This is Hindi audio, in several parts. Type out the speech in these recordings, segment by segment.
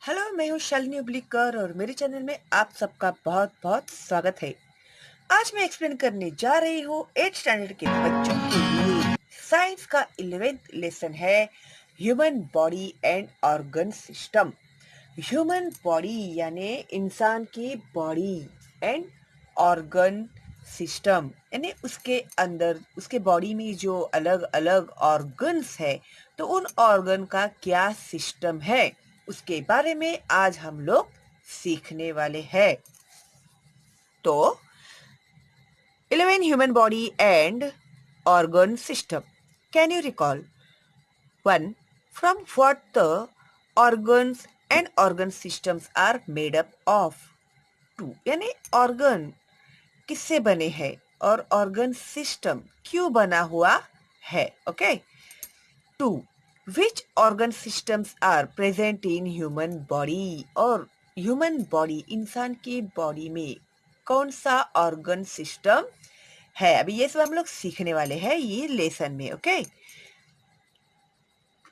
हेलो, मैं हूँ शालिनी उबलीकर और मेरे चैनल में आप सबका बहुत बहुत स्वागत है। आज मैं एक्सप्लेन करने जा रही हूँ 8th स्टैंडर्ड के बच्चों के लिए साइंस का 11th लेसन है human body and organ system. Human body यानी इंसान की बॉडी एंड ऑर्गन सिस्टम यानी उसके अंदर उसके बॉडी में जो अलग अलग ऑर्गन्स है, तो उन ऑर्गन का क्या सिस्टम है उसके बारे में आज हम लोग सीखने वाले हैं। तो 11 human body and organ system. Can you recall? 1. From what the organs and organ systems are made up of. 2. यानी organ किससे बने हैं और organ system क्यों बना हुआ है. Okay. 2. Which organ systems are present in human body? और human body इंसान की बॉडी में कौन सा organ system है. अभी ये सब हम लोग सीखने वाले हैं ये लेसन में. Okay.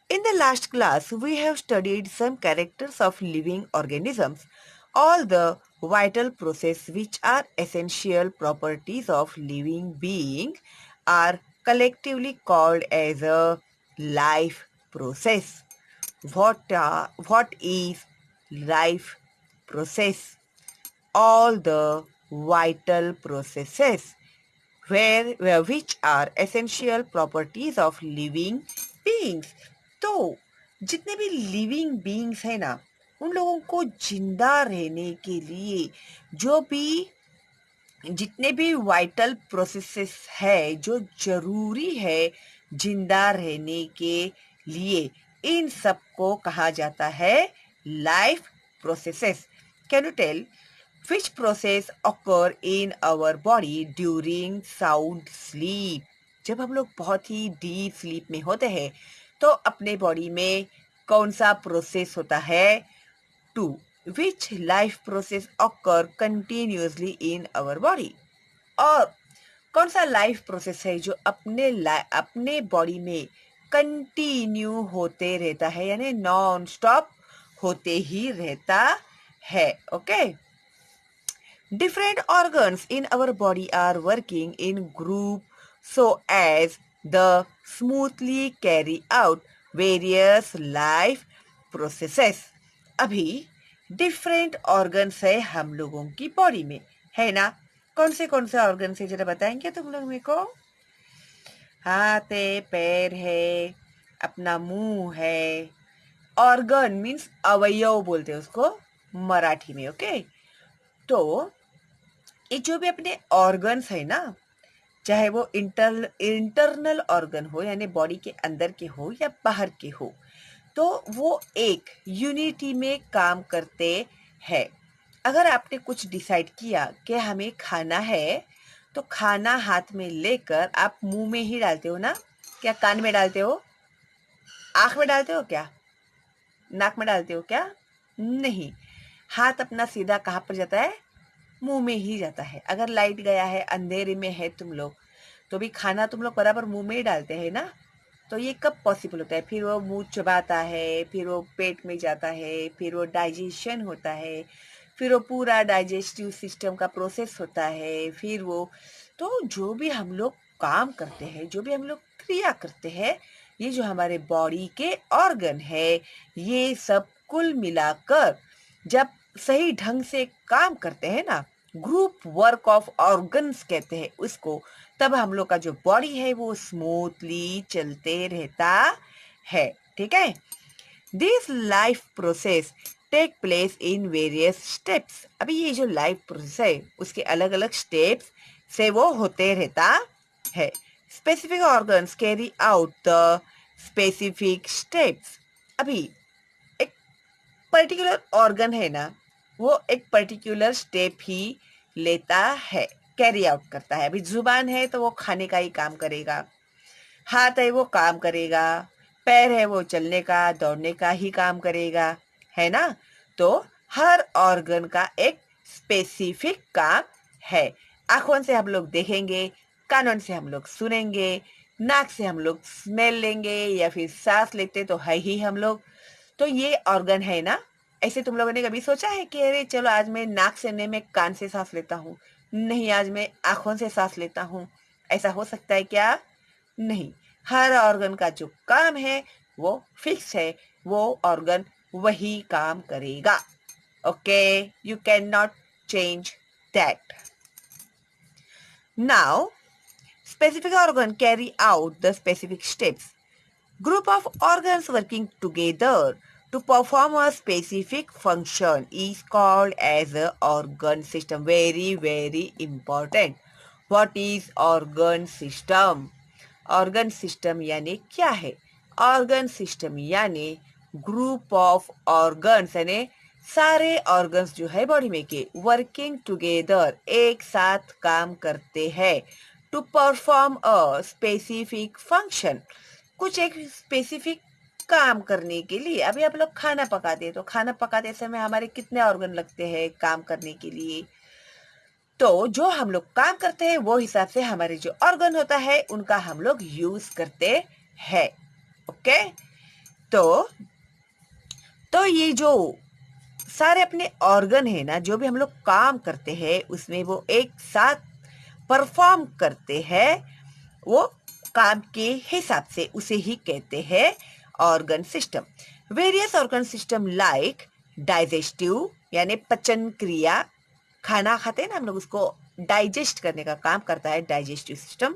In the last class, we have studied some characters of living organisms, all the vital processes which are essential properties of living being are collectively called as a life process. What is life process? All the vital processes which are essential properties of living beings. तो जितने भी लिविंग बीइंग्स है ना, उन लोगों को जिंदा रहने के लिए जो भी जितने भी वाइटल प्रोसेसेस है जो जरूरी है जिंदा रहने के लिए, इन सब को कहा जाता है life processes. Can you tell which process occur in our body during sound sleep? जब हम लोग बहुत ही डीप स्लीप में होते हैं तो अपने बॉडी में कौन सा प्रोसेस होता है. 2. Which life process occur continuously in our body? और कौन सा लाइफ प्रोसेस है जो अपने बॉडी में कंटिन्यू होते रहता है यानी नॉन स्टॉप होते ही रहता है. Okay. Different organs in our body are working in group so as the smoothly carry out various life processes. अभी different organs है हम लोगों की बॉडी में, है ना. कौन से organs है जरा बताएंगे तुम लोग मेरे को. हाथ है, पैर है, अपना मुंह है. ऑर्गन मीन्स अवयव बोलते हैं उसको मराठी में. ओके. तो ये जो भी अपने ऑर्गन्स है ना, चाहे वो इंटरनल ऑर्गन हो यानी बॉडी के अंदर के हो या बाहर के हो, तो वो एक यूनिटी में काम करते हैं. अगर आपने कुछ डिसाइड किया कि हमें खाना है, तो खाना हाथ में लेकर आप मुंह में ही डालते हो ना. क्या कान में डालते हो, आंख में डालते हो, क्या नाक में डालते हो, क्या नहीं. हाथ अपना सीधा कहाँ पर जाता है, मुंह में ही जाता है. अगर लाइट गया है, अंधेरे में है तुम लोग, तो भी खाना तुम लोग बराबर मुंह में ही डालते हैं ना. तो ये कब पॉसिबल होता है, फिर वो मुंह चबाता है, फिर वो पेट में जाता है, फिर वो डाइजेशन होता है, फिर वो पूरा डाइजेस्टिव सिस्टम का प्रोसेस होता है, फिर वो तो जो भी हम लोग काम करते हैं, जो भी हम लोग क्रिया करते हैं, ये जो हमारे बॉडी के ऑर्गन है, ये सब कुल मिलाकर जब सही ढंग से काम करते हैं ना, ग्रुप वर्क ऑफ ऑर्गन्स कहते हैं उसको, तब हम लोग का जो बॉडी है वो स्मूथली चलते रहता है. ठीक है. This life process take place in various steps. अभी ये जो लाइफ प्रोसेस है उसके अलग अलग स्टेप्स से वो होते रहता है. Specific organs carry out the specific steps. अभी एक पर्टिकुलर ऑर्गन है ना, वो एक पर्टिकुलर स्टेप ही लेता है, कैरी आउट करता है. अभी जुबान है तो वो खाने का ही काम करेगा, हाथ है वो काम करेगा, पैर है वो चलने का दौड़ने का ही काम करेगा, है ना. तो हर ऑर्गन का एक स्पेसिफिक काम है. आंखों से हम लोग देखेंगे, कानों से हम लोग सुनेंगे, नाक से हम लोग स्मेल लेंगे या फिर सांस लेते तो है ही हम लोग. तो ये ऑर्गन है ना ऐसे तुम लोगों ने कभी सोचा है कि अरे चलो आज मैं नाक से नहीं, मैं कान से सांस लेता हूँ, नहीं आज मैं आंखों से सांस लेता हूँ, ऐसा हो सकता है क्या? नहीं। हर ऑर्गन का जो काम है वो फिक्स है, वो ऑर्गन वही काम करेगा। Okay, you can not change that. Now specific organ carry out the specific steps. Group of organs working together to perform a specific function is called as a organ system. Very, very important. What is organ system? Organ system यानी क्या है? Organ system यानी group of organs यानी सारे organs जो है बॉडी में के working together एक साथ काम करते हैं to perform a specific function. कुछ एक स्पेसिफिक काम करने के लिए। अभी आप लोग खाना पकाते हैं तो खाना पकाते समय हमारे कितने ऑर्गन लगते हैं काम करने के लिए? तो जो हम लोग काम करते हैं वो हिसाब से हमारे जो ऑर्गन होता है उनका हम लोग यूज करते हैं। ओके, तो ये जो सारे अपने ऑर्गन है ना, जो भी हम लोग काम करते हैं उसमें वो एक साथ परफॉर्म करते हैं, वो काम के हिसाब से उसे ही कहते हैं organ system. Various organ system like digestive यानी पचन क्रिया, खाना खाते हैं ना हम लोग, उसको डाइजेस्ट करने का काम करता है डाइजेस्टिव सिस्टम।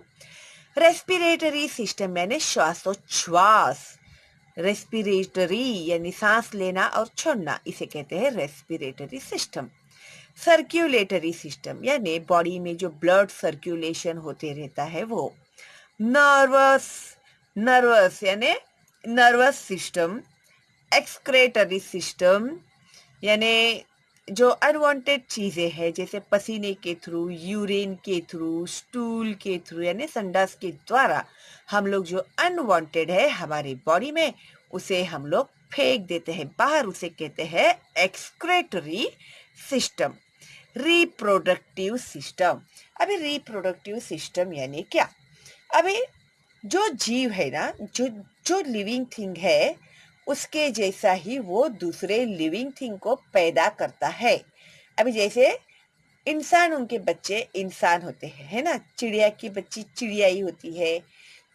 रेस्पिरेटरी सिस्टम यानी श्वासोच्छ्वास, रेस्पिरेटरी यानी सांस लेना और छोड़ना, इसे कहते हैं रेस्पिरेटरी सिस्टम। सर्कुलेटरी सिस्टम यानी बॉडी में जो ब्लड सर्कुलेशन होते रहता है वो। नर्वस यानी नर्वस सिस्टम। एक्सक्रेटरी सिस्टम यानी जो अनवांटेड चीजें हैं जैसे पसीने के थ्रू, यूरिन के थ्रू, स्टूल के थ्रू यानी संडास के द्वारा हम लोग जो अनवांटेड है हमारी बॉडी में उसे हम लोग फेंक देते हैं बाहर, उसे कहते हैं एक्सक्रेटरी सिस्टम। Reproductive system. अभी रिप्रोडक्टिव सिस्टम यानी क्या? अभी जो जीव है ना, जो जो लिविंग थिंग है उसके जैसा ही वो दूसरे लिविंग थिंग को पैदा करता है। अभी जैसे इंसान, उनके बच्चे इंसान होते हैं, है ना, चिड़िया की बच्ची चिड़िया ही होती है,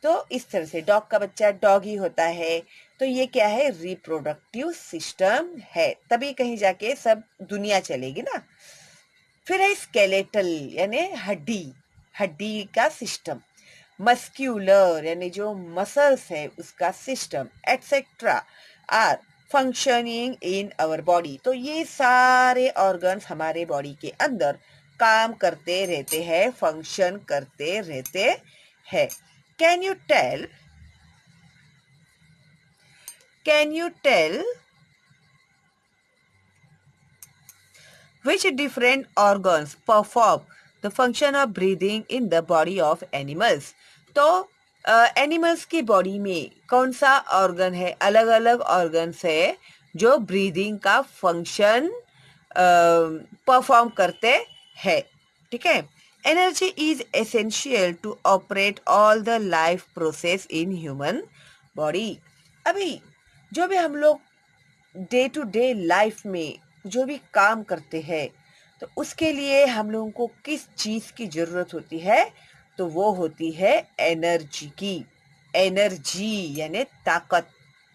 तो इस तरह से डॉग का बच्चा डॉग ही होता है। तो ये क्या है? रिप्रोडक्टिव सिस्टम है, तभी कहीं जाके सब दुनिया चलेगी ना। फिर है स्केलेटल यानी हड्डी का सिस्टम। मस्क्यूलर यानी जो मसल्स है उसका system, etcetera are functioning in our body. तो ये सारे ऑर्गन्स हमारे बॉडी के अंदर काम करते रहते हैं, फंक्शन करते रहते हैं। Can you tell which different organs perform the function of breathing in the body of animals? तो एनिमल्स की बॉडी में कौन सा ऑर्गन है, अलग अलग ऑर्गन्स है जो ब्रीदिंग का फंक्शन परफॉर्म करते हैं। ठीक है। Energy is essential to operate all the life process in human body. अभी जो भी हम लोग डे टू डे लाइफ में जो भी काम करते हैं तो उसके लिए हम लोगों को किस चीज की जरूरत होती है? तो वो होती है एनर्जी की। एनर्जी यानी ताकत,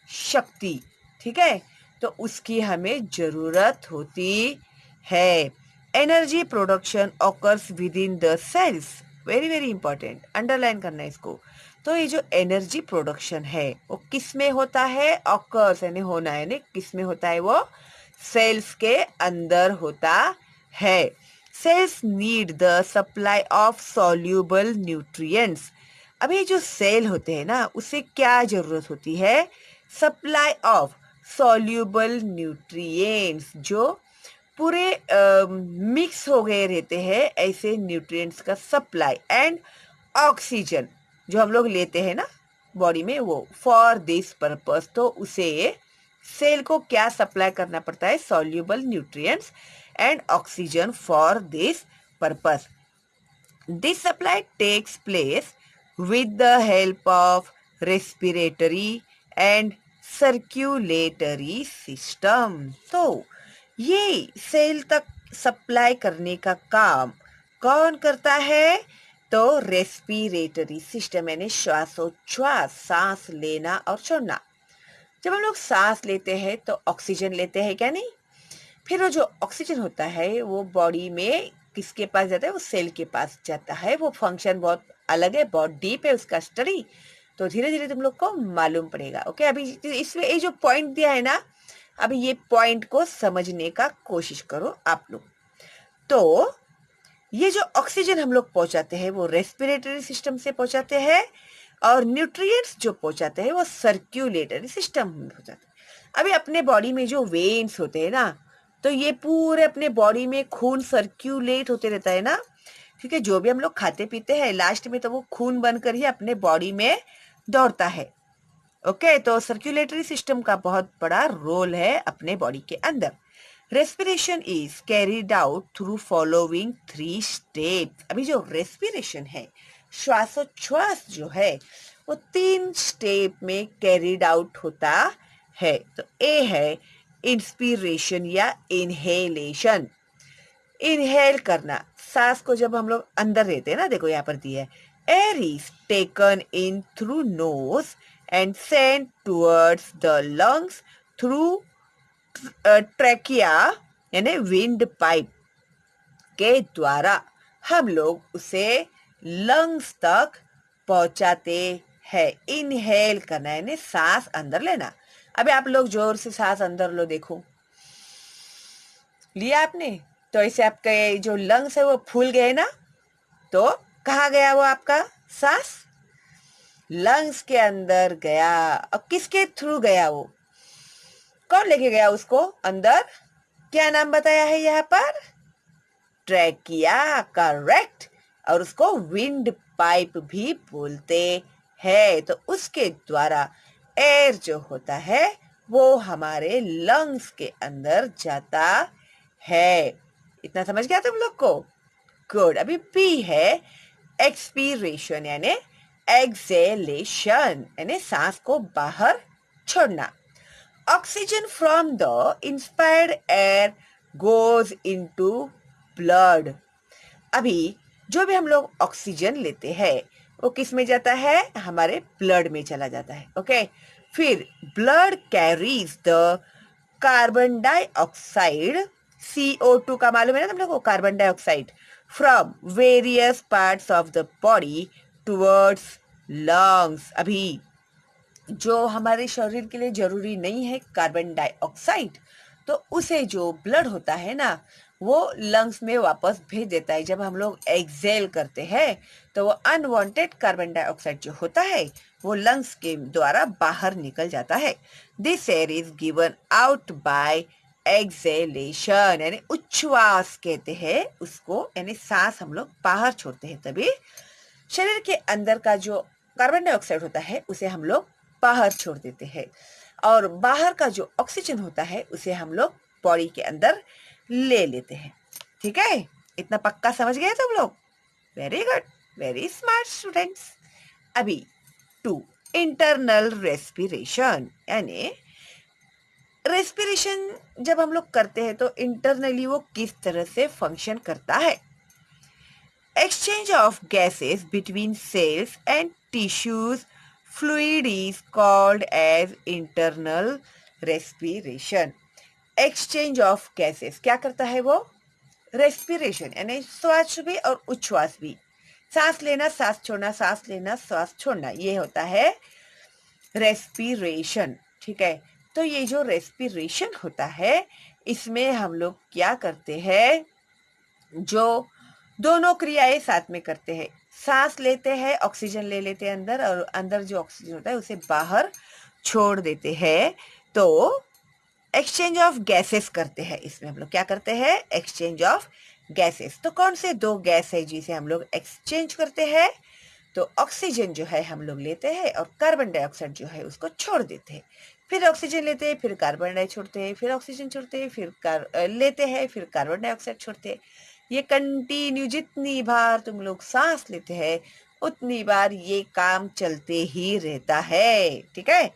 शक्ति। ठीक है, तो उसकी हमें जरूरत होती है। Energy production occurs within the cells. Very very important, underline करना है इसको। तो ये जो एनर्जी प्रोडक्शन है वो किस में होता है? ऑकर्स यानी होना, यानी किस में होता है? वो सेल्स के अंदर होता है। Cells need the supply of soluble nutrients. अभी जो सेल होते हैं ना उसे क्या जरूरत होती है? सप्लाई ऑफ सॉल्यूबल न्यूट्रिएंट्स, जो पूरे मिक्स हो गए रहते हैं ऐसे न्यूट्रिएंट्स का सप्लाई। एंड ऑक्सीजन जो हम लोग लेते हैं ना बॉडी में, वो फॉर दिस पर्पस। तो उसे सेल को क्या सप्लाई करना पड़ता है? Soluble nutrients and oxygen for this purpose. This supply takes place with the help of respiratory and circulatory system. तो ये सेल तक सप्लाई करने का काम कौन करता है? तो रेस्पिरेटरी सिस्टम, यानी श्वासोच्छ्वास, सांस लेना और छोड़ना। जब हम लोग सांस लेते हैं तो ऑक्सीजन लेते हैं, क्या नहीं? फिर वो जो ऑक्सीजन होता है वो बॉडी में किसके पास जाता है? वो सेल के पास जाता है। वो फंक्शन बहुत अलग है, बहुत डीप है उसका स्टडी, तो धीरे धीरे तुम लोग को मालूम पड़ेगा। ओके, अभी इसमें ये जो पॉइंट दिया है ना, अभी ये पॉइंट को समझने का कोशिश करो आप लोग। तो ये जो ऑक्सीजन हम लोग पहुंचाते हैं वो रेस्पिरेटरी सिस्टम से पहुंचाते हैं, और न्यूट्रिएंट्स जो पहुंचाते हैं वो सर्क्यूलेटरी सिस्टम में पहुंचाते हैं। अभी अपने बॉडी में जो वेन्स होते हैं ना, तो ये पूरे अपने बॉडी में खून सर्क्यूलेट होते रहता है ना, ठीक है? जो भी हम लोग खाते पीते हैं लास्ट में तो वो खून बनकर ही अपने बॉडी में दौड़ता है। ओके, तो सर्क्यूलेटरी सिस्टम का बहुत बड़ा रोल है अपने बॉडी के अंदर। Respiration is carried out through following 3 steps. अभी जो रेस्पिरेशन है, श्वासोच्छ्वास जो है, वो 3 स्टेप में कैरिड आउट होता है। तो ए है इंस्पिरेशन या इनहेलेशन। इनहेल करना, सांस को जब हम लोग अंदर लेते हैं ना, देखो यहाँ पर दिया है, air is taken in through nose and sent towards the lungs through trachea, यानी विंड पाइप के द्वारा हम लोग उसे लंग्स तक पहुंचाते हैं। इनहेल करना यानी सांस अंदर लेना। अभी आप लोग जोर से सांस अंदर लो, देखो लिया आपने, तो ऐसे आपके जो लंग्स है वो फूल गए ना, तो कहाँ गया वो आपका सांस? लंग्स के अंदर गया। अब किसके थ्रू गया वो? कौन लेके गया उसको अंदर? क्या नाम बताया है यहाँ पर? Trachea, correct. और उसको विंड पाइप भी बोलते हैं। तो उसके द्वारा एयर जो होता है वो हमारे लंग्स के अंदर जाता है। इतना समझ गया तुम लोग को? गुड। अभी पी है एक्सपीरेशन, यानी एक्सेलेशन, यानी सांस को बाहर छोड़ना। Oxygen from the inspired air goes into blood. अभी जो भी हम लोग ऑक्सीजन लेते हैं वो किस में जाता है? हमारे ब्लड में चला जाता है। ओके, फिर blood carries the carbon dioxide, CO2 का मालूम है ना तुम लोग को, carbon dioxide, from various parts of the body towards lungs. अभी जो हमारे शरीर के लिए जरूरी नहीं है कार्बन डाइऑक्साइड, तो उसे जो ब्लड होता है ना वो लंग्स में वापस भेज देता है। जब हम लोग एक्सेल करते हैं तो वो अनवांटेड कार्बन डाइऑक्साइड जो होता है वो लंग्स के द्वारा बाहर निकल जाता है। This air is given out by acceleration, यानी उच्छ्वास कहते हैं उसको, यानी सांस हम लोग बाहर छोड़ते हैं तभी शरीर के अंदर का जो कार्बन डाइऑक्साइड होता है उसे हम लोग बाहर छोड़ देते हैं, और बाहर का जो ऑक्सीजन होता है उसे हम लोग बॉडी के अंदर ले लेते हैं। ठीक है, इतना पक्का समझ गए तुम लोग? Very good, very smart students. अभी 2 इंटरनल रेस्पिरेशन, यानी रेस्पिरेशन जब हम लोग करते हैं तो इंटरनली वो किस तरह से फंक्शन करता है? Exchange of gases between cells and tissues fluid is called as internal respiration. Exchange of gases क्या करता है वो? Respiration यानी श्वास भी और उच्छ्वास भी, सांस लेना सांस छोड़ना, सांस लेना सांस छोड़ना, ये होता है रेस्पिरेशन। ठीक है, तो ये जो रेस्पिरेशन होता है इसमें हम लोग क्या करते हैं? जो दोनों क्रियाएं साथ में करते हैं। सांस लेते हैं, ऑक्सीजन ले लेते हैं अंदर, और अंदर जो ऑक्सीजन होता है उसे बाहर छोड़ देते हैं। तो एक्सचेंज ऑफ गैसेस करते हैं। इसमें हम लोग क्या करते हैं? Exchange of gases. तो कौन से 2 गैस है जिसे हम लोग एक्सचेंज करते हैं? तो ऑक्सीजन जो है हम लोग लेते हैं और कार्बन डाइऑक्साइड जो है उसको छोड़ देते हैं। फिर ऑक्सीजन लेते हैं, फिर कार्बन डाइऑक्साइड छोड़ते हैं, फिर ऑक्सीजन छोड़ते हैं, फिर लेते हैं, फिर कार्बन डाइऑक्साइड छोड़ते हैं। ये कंटिन्यू, जितनी बार तुम लोग सांस लेते हैं उतनी बार ये काम चलते ही रहता है। ठीक है,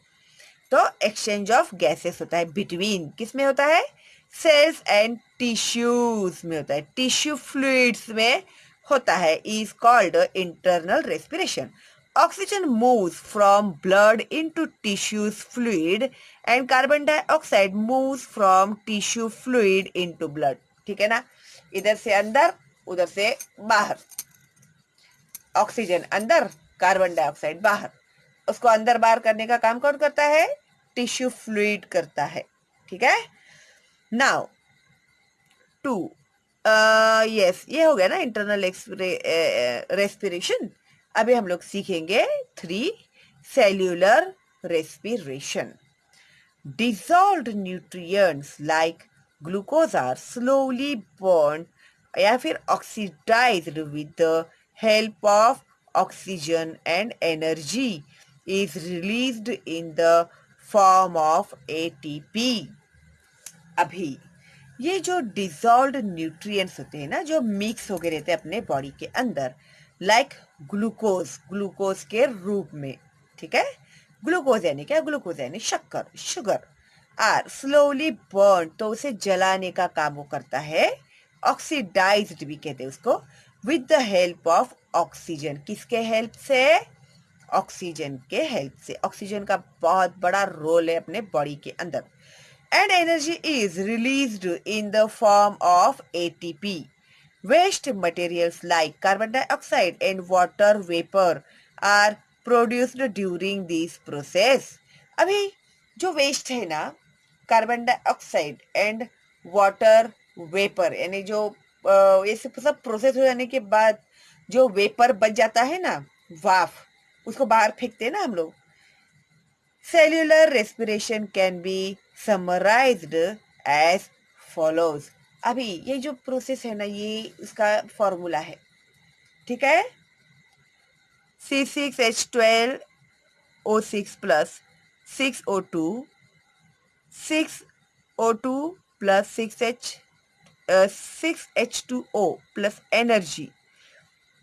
तो एक्सचेंज ऑफ गैसेस होता है बिटवीन, किस में होता है, सेल्स एंड टिश्यूज में होता है, टिश्यू फ्लूइड्स में होता है, is called internal respiration. Oxygen moves from blood into tissues fluid and carbon dioxide moves from tissue fluid into blood. ठीक है ना, इधर से अंदर उधर से बाहर, ऑक्सीजन अंदर कार्बन डाइऑक्साइड बाहर. उसको अंदर बाहर करने का काम कौन करता है, टिश्यू फ्लूइड करता है. ठीक है. नाउ 2, यस ये हो गया ना इंटरनल रेस्पिरेशन. अभी हम लोग सीखेंगे 3, cellular respiration. Dissolved nutrients like glucose are slowly burn या फिर oxidised with the help of oxygen and energy is released in the form of ATP. अभी ये जो डिसॉल्व्ड न्यूट्रिएंट्स होते हैं ना, जो मिक्स हो गए रहते हैं अपने बॉडी के अंदर, लाइक ग्लूकोज, ग्लूकोज के रूप में. ठीक है, ग्लूकोज यानी क्या, ग्लूकोज यानी शक्कर, शुगर. आर स्लोली बर्न, तो उसे जलाने का काम वो करता है. ऑक्सीडाइज्ड भी कहते हैं उसको, with the help of oxygen, किसके हेल्प से, ऑक्सीजन के हेल्प से. ऑक्सीजन का बहुत बड़ा रोल है अपने बॉडी के अंदर. And energy is released in the form of ATP. Waste materials like carbon dioxide and water vapor are produced during this process. अभी जो वेस्ट है ना, carbon dioxide and water vapour, यानी जो ये सब प्रोसेस हो जाने के बाद जो वेपर बच जाता है ना, वाफ, उसको बाहर फेंकते हैं ना हम लोग. Cellular respiration can be summarized as follows. अभी ये जो प्रोसेस है ना, ये इसका फॉर्मूला है. ठीक है, C6H12O6 plus 6O2, 6O2 plus 6H2O plus energy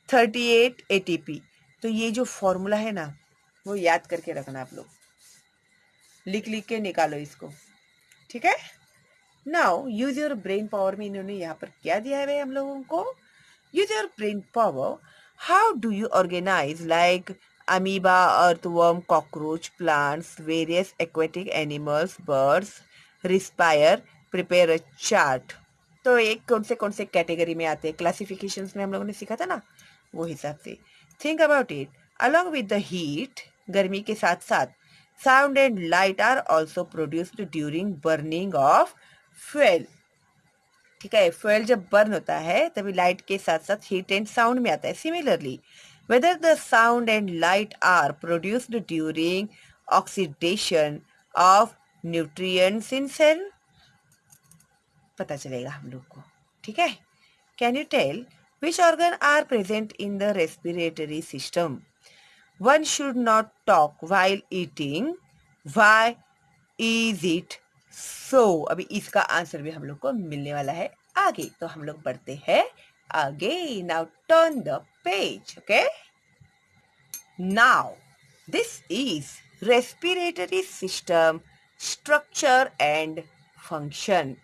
38 ATP. तो ये जो फॉर्मूला है ना, वो याद करके रखना आप लोग, लिख लिख के निकालो इसको. ठीक है. Now use your brain power में इन्होंने यहाँ पर क्या दिया है भाई हम लोगों को, use your brain power. How do you organise like amoeba, earthworm, cockroach, plants, various aquatic animals, birds respire, prepare a chart. तो एक कौन से कैटेगरी में आते हैं, क्लासिफिकेशंस में हम लोगों ने सीखा था ना, वो हिसाब से think about it. Along with the heat, गर्मी के साथ साथ, sound and light are also produced during burning of fuel. ठीक है, fuel जब बर्न होता है तभी लाइट के साथ साथ हीट एंड साउंड में आता है. Similarly whether the sound and light are produced during oxidation of nutrients in cell, पता चलेगा हम लोग को. ठीक है. Can you tell which organ are present in the respiratory system? One should not talk while eating. Why is it so? अभी इसका आंसर भी हम लोग को मिलने वाला है आगे. तो हम लोग बढ़ते हैं आगे. Now turn the page. Okay. Now this is respiratory system structure and function.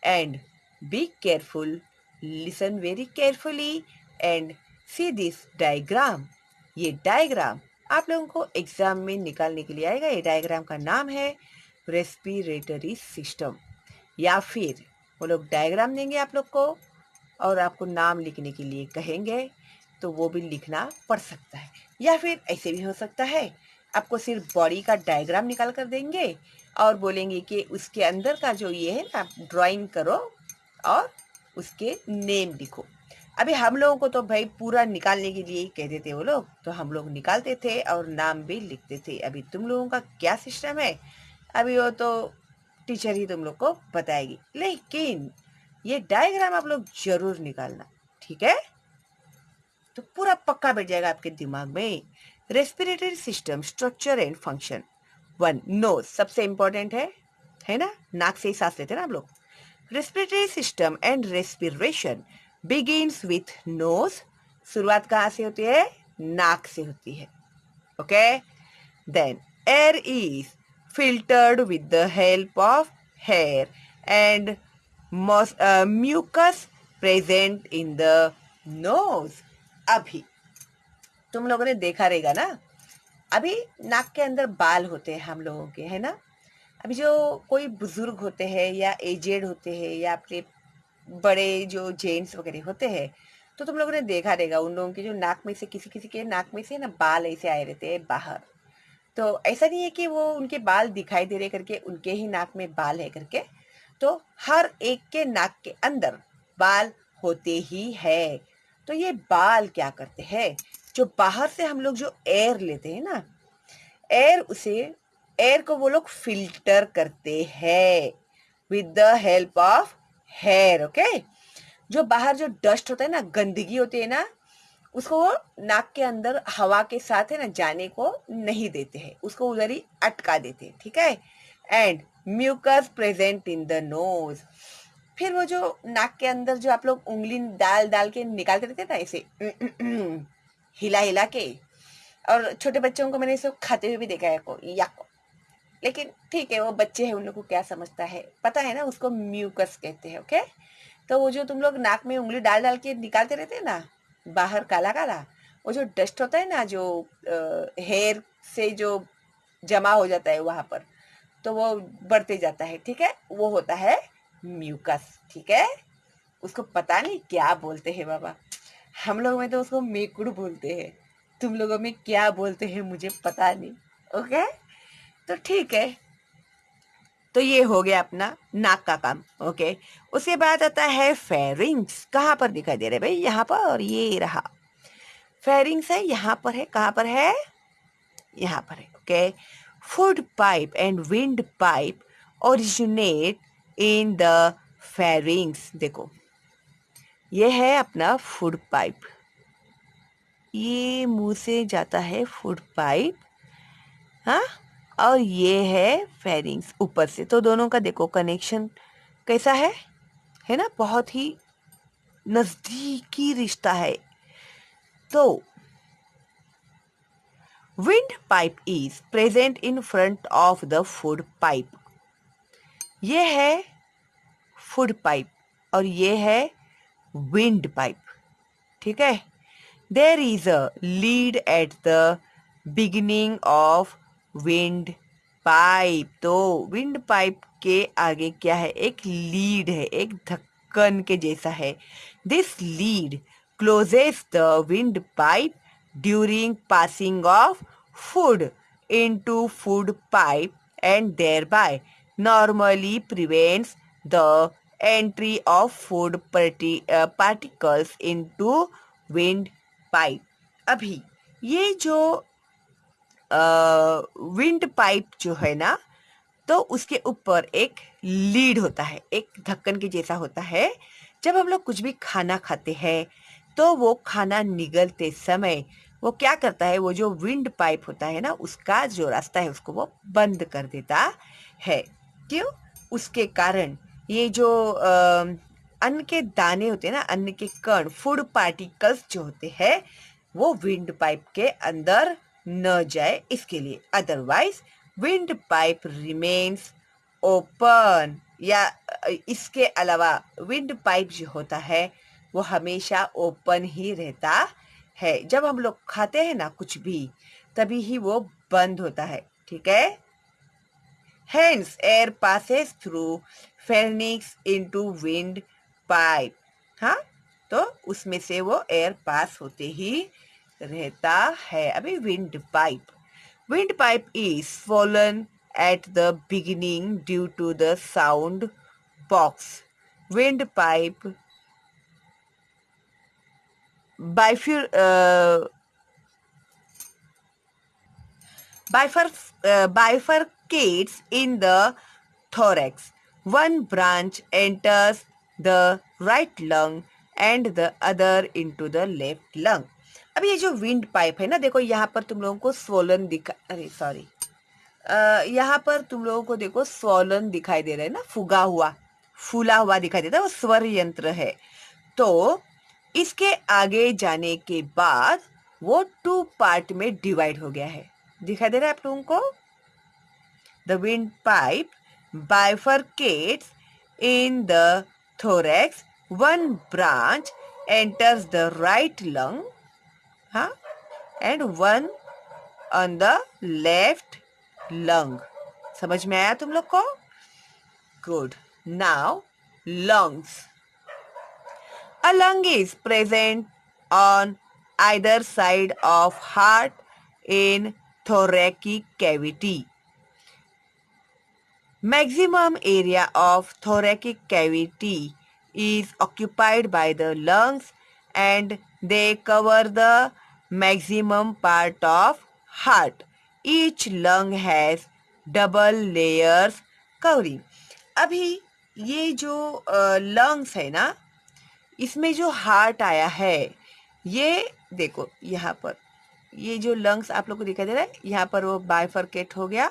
And be careful. Listen very carefully and see this diagram. ये डायग्राम आप लोगों को एग्जाम में निकालने के लिए आएगा. ये डायग्राम का नाम है रेस्पिरेटरी सिस्टम. या फिर वो लोग डायग्राम देंगे आप लोग को और आपको नाम लिखने के लिए कहेंगे, तो वो भी लिखना पड़ सकता है. या फिर ऐसे भी हो सकता है, आपको सिर्फ बॉडी का डायग्राम निकाल कर देंगे और बोलेंगे कि उसके अंदर का जो ये है ना, ड्राइंग करो और उसके नेम लिखो. अभी हम लोगों को तो भाई पूरा निकालने के लिए ही कहते थे वो लोग, तो हम लोग निकालते थे और नाम भी लिखते थे. अभी तुम लोगों का क्या सिस्टम है, अभी वो तो टीचर ही तुम लोग को बताएगी. लेकिन ये डायग्राम आप लोग जरूर निकालना. ठीक है, तो पूरा पक्का बैठ जाएगा आपके दिमाग में. Respiratory system structure and function. 1, nose सबसे इंपॉर्टेंट है ना, नाक से ही सांस लेते हैं ना आप लोग. Respiratory system and respiration begins with nose. शुरुआत कहाँ से होती है, नाक से होती है. Okay. Then air is filtered with the help of hair and mucus present in the nose. अभी तुम लोगों ने देखा रहेगा ना, अभी नाक के अंदर बाल होते हैं हम लोगों के, है ना। अभी जो कोई बुजुर्ग होते हैं या एजेड होते हैं या अपने बड़े जो जेंट्स वगैरह होते हैं, तो तुम लोगों ने देखा रहेगा उन लोगों के जो नाक में से किसी किसी के नाक में से ना बाल ऐसे आए रहते हैं बाहर। तो ऐसा नहीं है कि वो उनके बाल दिखाई दे रहे करके उनके ही नाक में बाल है करके, तो हर एक के नाक के अंदर बाल होते ही है। तो ये बाल क्या करते हैं, जो बाहर से हम लोग जो एयर लेते हैं ना, एयर को वो लोग फिल्टर करते हैं with the help of hair. Okay, जो बाहर जो डस्ट होता है ना, गंदगी होती है ना, उसको वो नाक के अंदर हवा के साथ है ना जाने को नहीं देते हैं, उसको उधर ही अटका देते हैं, ठीक है। And mucus present in the nose, फिर वो जो नाक के अंदर जो आप लोग उंगली डाल डाल के निकालते रहते हैं ना ऐसे हिला हिला के, और छोटे बच्चों को मैंने इसे खाते हुए भी देखा है को या को, लेकिन ठीक है वो बच्चे हैं, उन लोग को क्या समझता है, पता है ना, उसको म्यूकस कहते हैं। ओके, तो वो जो तुम लोग नाक में उंगली डाल डाल के निकालते रहते हैं ना बाहर काला काला, वो जो डस्ट होता है ना, जो हेयर से जो जमा हो जाता है वहां पर, तो वो बढ़ते जाता है, ठीक है, वो होता है म्यूकस, ठीक है। उसको पता नहीं क्या बोलते हैं बाबा, हम लोग में तो उसको मेकुड़ बोलते हैं, तुम लोगों में क्या बोलते हैं मुझे पता नहीं। ओके, तो ठीक है, तो ये हो गया अपना नाक का काम। ओके, उसके बाद आता है फेरिंग्स। कहाँ पर दिखाई दे रहे भाई, यहाँ पर, और ये रहा फेरिंग्स है, यहाँ पर है, कहाँ पर है, यहाँ पर है। Okay, food pipe and wind pipe originate in the pharynx. देखो ये है अपना फूड पाइप, ये मुंह से जाता है फूड पाइप, हाँ, और ये है फेरिंग्स ऊपर से। तो दोनों का देखो कनेक्शन कैसा है ना, बहुत ही नजदीकी रिश्ता है। तो wind pipe is present in front of the food pipe, ये है फूड पाइप और ये है विंड पाइप, ठीक है। There is a lid at the beginning of windpipe, तो विंड पाइप के आगे क्या है, एक लीड है, एक ढक्कन के जैसा है। This lid closes the windpipe during passing of food into food pipe and thereby normally prevents the entry of food particles into wind pipe। अभी ये जो विंड पाइप जो है ना, तो उसके ऊपर एक लीड होता है, एक ढक्कन के जैसा होता है। जब हम लोग कुछ भी खाना खाते हैं तो वो खाना निगलते समय वो क्या करता है, वो जो विंड पाइप होता है ना, उसका जो रास्ता है उसको वो बंद कर देता है। क्यों, उसके कारण ये जो अन्न के दाने होते हैं ना, अन्न के कण, फूड पार्टिकल्स जो होते हैं, वो विंड पाइप के अंदर न जाए इसके लिए। Otherwise wind pipe remains open, या इसके अलावा विंड पाइप जो होता है वो हमेशा ओपन ही रहता है। जब हम लोग खाते हैं ना कुछ भी, तभी ही वो बंद होता है, ठीक है। Hence air passes through pharynx into wind pipe, हाँ, तो उसमें से वो एयर पास होते ही रहता है। अभी wind pipe is swollen at the beginning due to the sound box wind pipe bifur, bifurcates in the thorax. One branch enters the right lung and the other into the left lung। अब ये जो विंड पाइप है ना, देखो यहाँ पर तुम लोगों को स्वोलन यहाँ पर तुम लोगों को देखो स्वोलन दिखाई दे रहा है ना, फूला हुआ दिखाई देता है, वो स्वर यंत्र है। तो इसके आगे जाने के बाद वो 2 पार्ट में डिवाइड हो गया है, दिखाई दे रहा है आप लोगों को। The windpipe bifurcates in the thorax. One branch enters the right lung, and one on the left lung. समझ में आया तुम लोग को? Good. Now, lungs. A lung is present on either side of heart in thoracic cavity. Maximum area of thoracic cavity is occupied by the lungs and they cover the maximum part of heart. Each lung has double layers covering. अभी ये जो लंग्स है ना, इसमें जो हार्ट आया है, ये देखो यहाँ पर ये जो लंग्स आप लोग को दिखाई दे रहा है, यहाँ पर वो बाइफरकेट हो गया,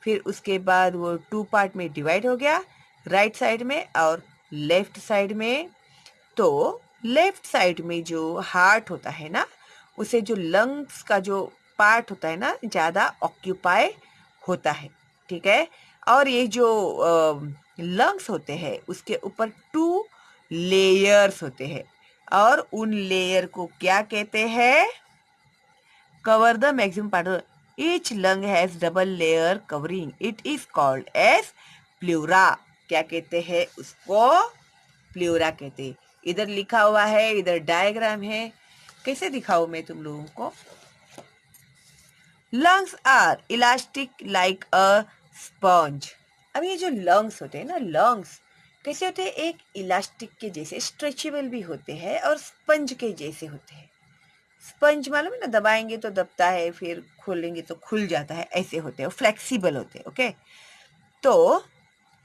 फिर उसके बाद वो 2 पार्ट में डिवाइड हो गया, राइट साइड में और लेफ्ट साइड में. तो लेफ्ट साइड में जो हार्ट होता है ना, उसे जो लंग्स का जो पार्ट होता है ना, ज़्यादा ऑक्यूपाई होता है. ठीक है. और ये जो लंग्स होते हैं उसके ऊपर 2 लेयर्स होते हैं और उन लेयर को क्या कहते हैं? Cover the maximum part. Each lung has double layer covering. It is called as pleura. क्या कहते हैं उसको? प्लूरा कहते हैं. इधर लिखा हुआ है, इधर डायग्राम है. कैसे दिखाऊं मैं तुम लोगों को? Lungs are elastic like a sponge. अब ये जो लंग्स होते हैं ना, लंग्स कैसे होते हैं? एक इलास्टिक के जैसे, स्ट्रेचेबल भी होते हैं और स्पंज के जैसे होते हैं. स्पंज मालूम है ना, दबाएंगे तो दबता है, फिर खोलेंगे तो खुल जाता है, ऐसे होते हैं, फ्लेक्सिबल होते हैं. ओके. तो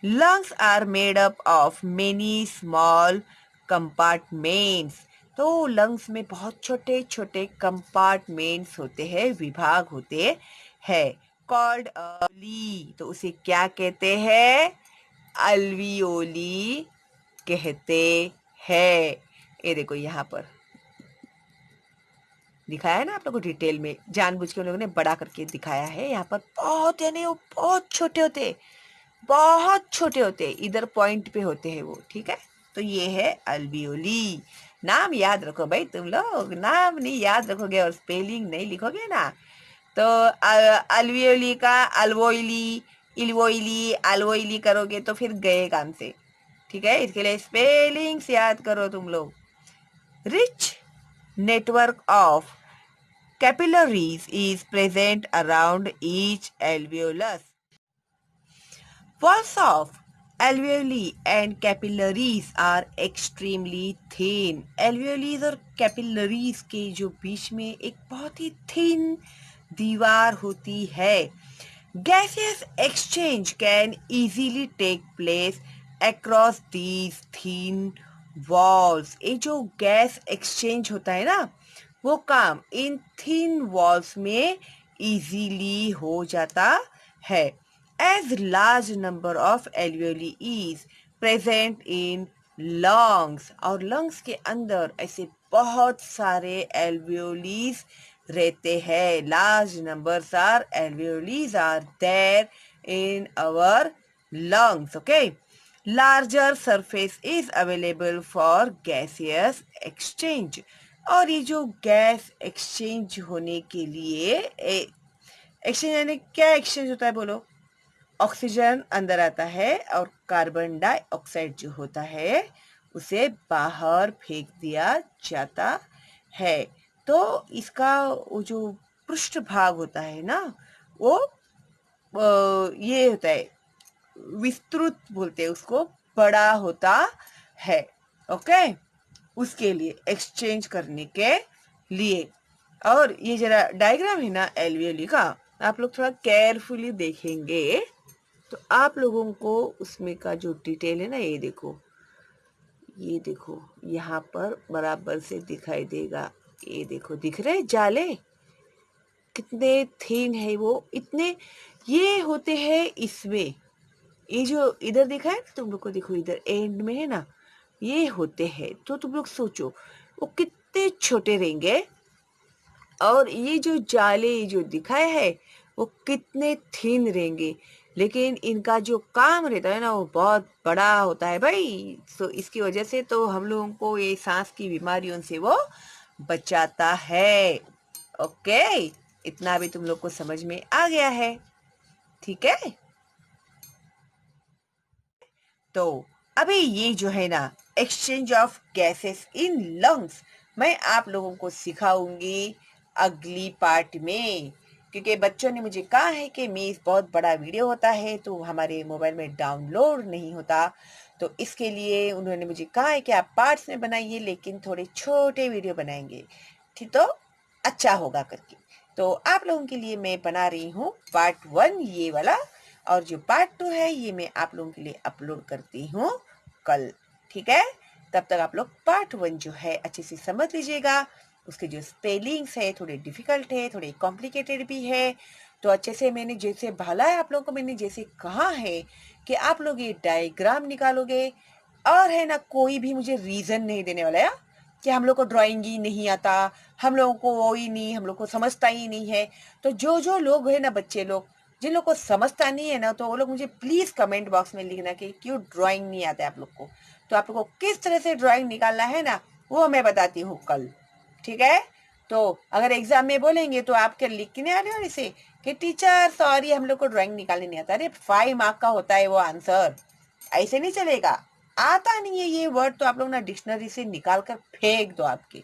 lungs are made up of many small compartments. तो लंग्स में बहुत छोटे छोटे कंपार्टमेंट्स होते हैं, विभाग होते हैं, कॉल्ड अल्वियोली. तो उसे क्या कहते हैं? अल्वियोली कहते हैं. ये देखो यहाँ पर दिखाया है ना आप लोगों को डिटेल में, जानबूझ के उन लोगों ने बड़ा करके दिखाया है. यहाँ पर बहुत, यानी वो बहुत छोटे होते, बहुत छोटे होते, इधर पॉइंट पे होते हैं वो. ठीक है. तो ये है अल्वियोली. नाम याद रखो भाई तुम लोग. नाम नहीं याद रखोगे और स्पेलिंग नहीं लिखोगे ना, तो अल्वियोली का अल्वोइली, इल्वोइली, अल्वोइली करोगे तो फिर गए काम से. ठीक है. इसके लिए स्पेलिंग्स याद करो तुम लोग. Rich network of capillaries is present around each alveolus. Walls of alveoli and capillaries are extremely thin. Alveolis और capillaries के जो बीच में एक बहुत ही thin दीवार होती है. Gaseous exchange can easily take place across these thin walls. ये जो गैस एक्सचेंज होता है ना, वो काम इन थिन वॉल्स में इजीली हो जाता है. As large number of alveoli is present in lungs. और लंग्स के अंदर ऐसे बहुत सारे एल्वियोलीज रहते हैं. Large numbers are alveolis are there in our lungs. Okay. Larger surface is available for gaseous exchange. और ये जो गैस एक्सचेंज होने के लिए, एक्सचेंज यानी क्या एक्सचेंज होता है बोलो? ऑक्सीजन अंदर आता है और कार्बन डाइऑक्साइड जो होता है उसे बाहर फेंक दिया जाता है. तो इसका वो जो पृष्ठ भाग होता है ना, वो ये होता है, विस्तृत बोलते हैं उसको, बड़ा होता है. ओके. उसके लिए एक्सचेंज करने के लिए. और ये जरा डायग्राम है ना एल्वियोली का, आप लोग थोड़ा केयरफुली देखेंगे तो आप लोगों को उसमें का जो डिटेल है ना, ये देखो, ये देखो यहाँ पर बराबर से दिखाई देगा. ये देखो, दिख रहे जाले कितने थिन है वो, इतने ये होते हैं इसमें. ये जो इधर दिखा है तुम लोग को, देखो इधर एंड में है ना, ये होते हैं. तो तुम लोग सोचो वो कितने छोटे रहेंगे, और ये जो जाले जो दिखाए है वो कितने थिन रहेंगे. लेकिन इनका जो काम रहता है ना वो बहुत बड़ा होता है भाई। सो इसकी वजह से तो हम लोगों को ये सांस की बीमारियों से वो बचाता है। ओके, इतना भी तुम लोग को समझ में आ गया है, ठीक है। तो अभी ये जो है ना exchange of gases in lungs, मैं आप लोगों को सिखाऊंगी अगली पार्ट में, क्योंकि बच्चों ने मुझे कहा है कि मीस बहुत बड़ा वीडियो होता है तो हमारे मोबाइल में डाउनलोड नहीं होता। तो इसके लिए उन्होंने मुझे कहा है कि आप पार्ट्स में बनाइए लेकिन थोड़े छोटे वीडियो बनाएंगे, ठीक तो अच्छा होगा करके। तो आप लोगों के लिए मैं बना रही हूँ पार्ट 1 ये वाला, और जो पार्ट 2 है ये मैं आप लोगों के लिए अपलोड करती हूँ कल, ठीक है। तब तक आप लोग पार्ट 1 जो है अच्छे से समझ लीजिएगा। उसके जो स्पेलिंग्स है थोड़े डिफिकल्ट है, थोड़े कॉम्प्लिकेटेड भी है। तो अच्छे से मैंने जैसे भाला है आप लोगों को, मैंने जैसे कहा है कि आप लोग ये डायग्राम निकालोगे, और है ना कोई भी मुझे रीजन नहीं देने वाला है कि हम लोग को ड्राइंग ही नहीं आता, हम लोगों को वो ही नहीं, हम लोग को समझता ही नहीं है। तो जो जो लोग है ना, बच्चे लोग जिन लोग को समझता नहीं है ना, तो वो लोग मुझे प्लीज कमेंट बॉक्स में लिखना कि क्यों ड्राइंग नहीं आता है आप लोग को। तो आप लोग को किस तरह से ड्राइंग निकालना है ना वो मैं बताती हूँ कल, ठीक है। तो अगर एग्जाम में बोलेंगे तो आपके लिखने आने वाले से कि टीचर सॉरी हम लोग को ड्राइंग निकालने नहीं आता। अरे 5 मार्क का होता है वो आंसर, ऐसे नहीं चलेगा। आता नहीं है ये वर्ड तो आप लोग ना डिक्शनरी से निकाल कर फेंक दो आपके।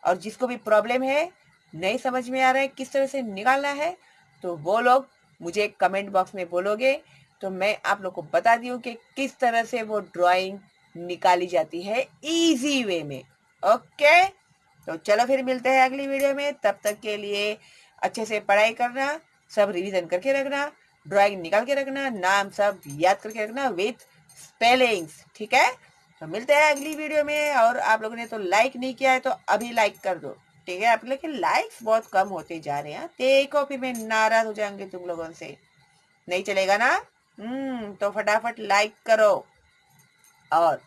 और जिसको भी प्रॉब्लम है, नहीं समझ में आ रहा है किस तरह से निकालना है, तो वो लोग मुझे कमेंट बॉक्स में बोलोगे तो मैं आप लोग को बता दी हूँ कि किस तरह से वो ड्राइंग निकाली जाती है इजी वे में। ओके, तो चलो फिर मिलते हैं अगली वीडियो में। तब तक के लिए अच्छे से पढ़ाई करना, सब रिवीजन करके रखना, ड्राइंग निकाल के रखना, नाम सब याद करके रखना विथ स्पेलिंग्स, ठीक है। तो मिलते हैं अगली वीडियो में। और आप लोगों ने तो लाइक नहीं किया है तो अभी लाइक कर दो, ठीक है। आप लेकिन लाइक्स बहुत कम होते जा रहे हैं, देखो फिर मैं नाराज हो जाऊंगी तुम लोगों से, नहीं चलेगा ना। तो फटाफट लाइक करो और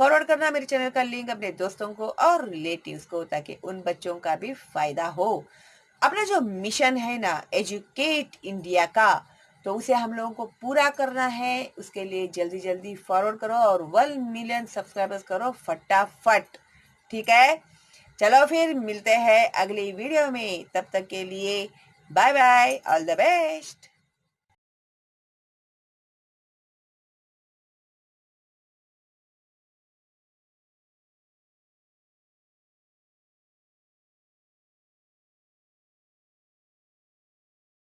फॉरवर्ड करना मेरे चैनल का लिंक अपने दोस्तों को और रिलेटिव्स को, ताकि उन बच्चों का भी फायदा हो। अपना जो मिशन है ना एजुकेट इंडिया का, तो उसे हम लोगों को पूरा करना है। उसके लिए जल्दी जल्दी फॉरवर्ड करो और 1 मिलियन सब्सक्राइबर्स करो फटाफट, ठीक है। चलो फिर मिलते हैं अगली वीडियो में, तब तक के लिए bye bye, all the best.